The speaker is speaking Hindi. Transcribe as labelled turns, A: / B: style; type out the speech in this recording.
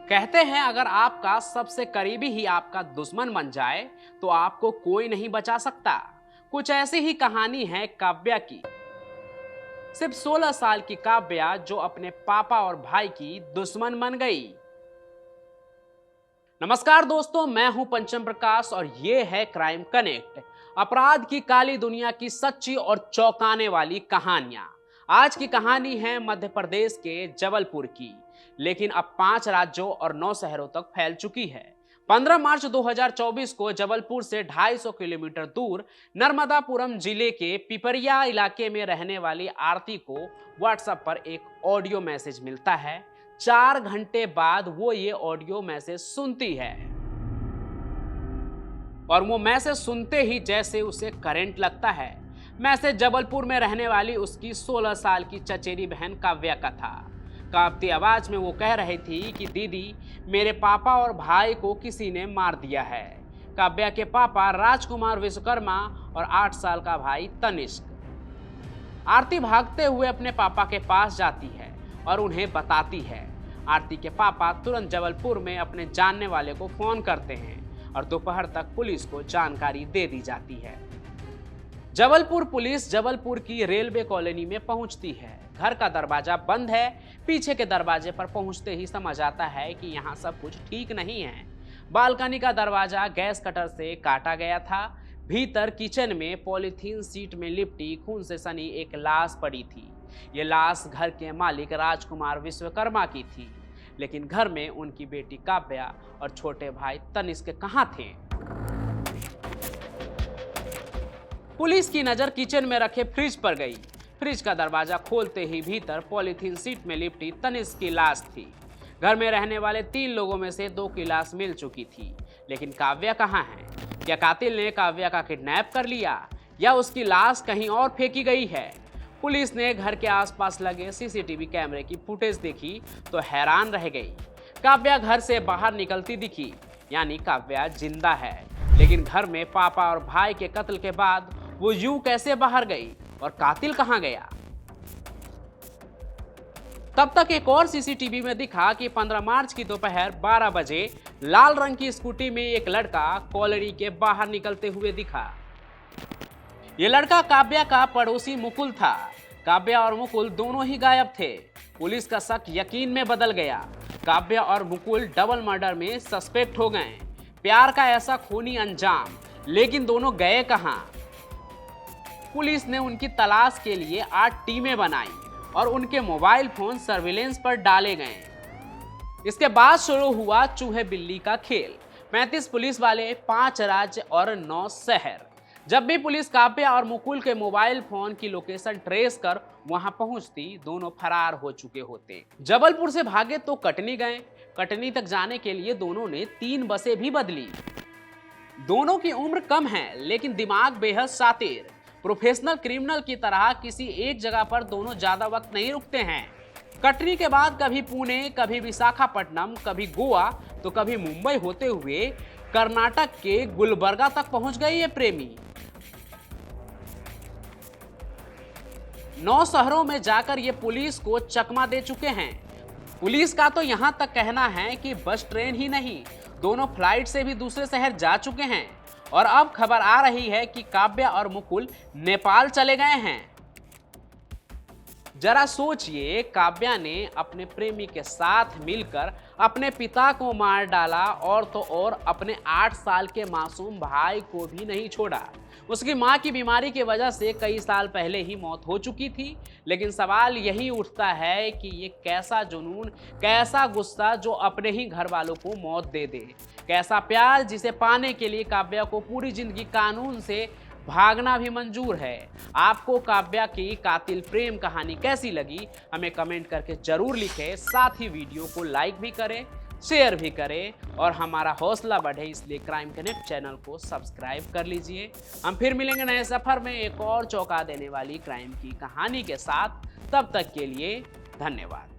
A: कहते हैं अगर आपका सबसे करीबी ही आपका दुश्मन बन जाए तो आपको कोई नहीं बचा सकता। कुछ ऐसी ही कहानी है काव्या की। सिर्फ 16 साल की काव्या जो अपने पापा और भाई की दुश्मन बन गई। नमस्कार दोस्तों, मैं हूं पंचम प्रकाश और ये है क्राइम कनेक्ट, अपराध की काली दुनिया की सच्ची और चौंकाने वाली कहानियां। आज की कहानी है मध्य प्रदेश के जबलपुर की, लेकिन अब 5 राज्यों और 9 शहरों तक फैल चुकी है। 15 मार्च 2024 को जबलपुर से 250 किलोमीटर दूर नर्मदापुरम जिले के पिपरिया इलाके में रहने वाली आरती को व्हाट्सएप पर एक ऑडियो मैसेज मिलता है। 4 घंटे बाद वो ये ऑडियो मैसेज सुनती है और वो मैसेज सुनते ही जैसे उसे करंट लगता है। मैसेज जबलपुर में रहने वाली उसकी 16 साल की चचेरी बहन काव्या का था। कांपती आवाज में वो कह रही थी कि दीदी, मेरे पापा और भाई को किसी ने मार दिया है। काव्या के पापा राजकुमार विश्वकर्मा और 8 साल का भाई तनिष्क। आरती भागते हुए अपने पापा के पास जाती है और उन्हें बताती है। आरती के पापा तुरंत जबलपुर में अपने जानने वाले को फोन करते हैं और दोपहर तक पुलिस को जानकारी दे दी जाती है। जबलपुर पुलिस जबलपुर की रेलवे कॉलोनी में पहुंचती है। घर का दरवाजा बंद है। पीछे के दरवाजे पर पहुंचते ही समझ आता है कि यहाँ सब कुछ ठीक नहीं है। बालकनी का दरवाजा गैस कटर से काटा गया था। भीतर किचन में पॉलीथीन सीट में लिपटी खून से सनी एक लाश पड़ी थी। ये लाश घर के मालिक राजकुमार विश्वकर्मा की थी, लेकिन घर में उनकी बेटी काव्या और छोटे भाई तनिष्क कहाँ थे? पुलिस की नजर किचन में रखे फ्रिज पर गई। फ्रिज का दरवाजा खोलते ही भीतर पॉलीथीन सीट में लिपटी तनिष्क की लाश थी। घर में रहने वाले 3 लोगों में से 2 की लाश मिल चुकी थी, लेकिन काव्या कहाँ है? क्या कातिल ने काव्या का किडनैप कर लिया या उसकी लाश कहीं और फेंकी गई है? पुलिस ने घर के आसपास लगे सीसीटीवी कैमरे की फुटेज देखी तो हैरान रह गई। काव्या घर से बाहर निकलती दिखी, यानी काव्या जिंदा है। लेकिन घर में पापा और भाई के कत्ल के बाद वो यूं कैसे बाहर गई और कातिल कहां गया? तब तक एक और सीसीटीवी में दिखा कि 15 मार्च की दोपहर 12 बजे लाल रंग की स्कूटी में एक लड़का कॉलोनी के बाहर निकलते हुए दिखा। ये लड़का काव्या का पड़ोसी मुकुल था। काव्या और मुकुल दोनों ही गायब थे। पुलिस का शक यकीन में बदल गया। काव्या और मुकुल डबल मर्डर में सस्पेक्ट हो गए। प्यार का ऐसा खूनी अंजाम, लेकिन दोनों गए कहां? पुलिस ने उनकी तलाश के लिए 8 टीमें बनाई और उनके मोबाइल फोन सर्विलेंस पर डाले गए। इसके बाद शुरू हुआ चूहे बिल्ली का खेल। 35 पुलिस वाले, 5 राज्य और 9 शहर। जब भी पुलिस काव्या और मुकुल के मोबाइल फोन की लोकेशन ट्रेस कर वहां पहुंचती, दोनों फरार हो चुके होते। जबलपुर से भागे तो कटनी गए। कटनी तक जाने के लिए दोनों ने 3 बसें भी बदली। दोनों की उम्र कम है, लेकिन दिमाग बेहद शातिर। प्रोफेशनल क्रिमिनल की तरह किसी एक जगह पर दोनों ज्यादा वक्त नहीं रुकते हैं। कटनी के बाद कभी पुणे, कभी विशाखापट्टनम, कभी गोवा तो कभी मुंबई होते हुए कर्नाटक के गुलबर्गा तक पहुंच गए ये प्रेमी। 9 शहरों में जाकर ये पुलिस को चकमा दे चुके हैं। पुलिस का तो यहां तक कहना है कि बस ट्रेन ही नहीं, दोनों फ्लाइट से भी दूसरे शहर जा चुके हैं। और अब खबर आ रही है कि काव्या और मुकुल नेपाल चले गए हैं। जरा सोचिए, काव्या ने अपने प्रेमी के साथ मिलकर अपने पिता को मार डाला और तो और अपने 8 साल के मासूम भाई को भी नहीं छोड़ा। उसकी मां की बीमारी की वजह से कई साल पहले ही मौत हो चुकी थी। लेकिन सवाल यही उठता है कि ये कैसा जुनून, कैसा गुस्सा जो अपने ही घर वालों को मौत दे दे। कैसा प्यार जिसे पाने के लिए काव्या को पूरी जिंदगी कानून से भागना भी मंजूर है। आपको काव्या की कातिल प्रेम कहानी कैसी लगी, हमें कमेंट करके जरूर लिखें। साथ ही वीडियो को लाइक भी करें, शेयर भी करें और हमारा हौसला बढ़े, इसलिए क्राइम कनेक्ट चैनल को सब्सक्राइब कर लीजिए। हम फिर मिलेंगे नए सफर में एक और चौंका देने वाली क्राइम की कहानी के साथ। तब तक के लिए धन्यवाद।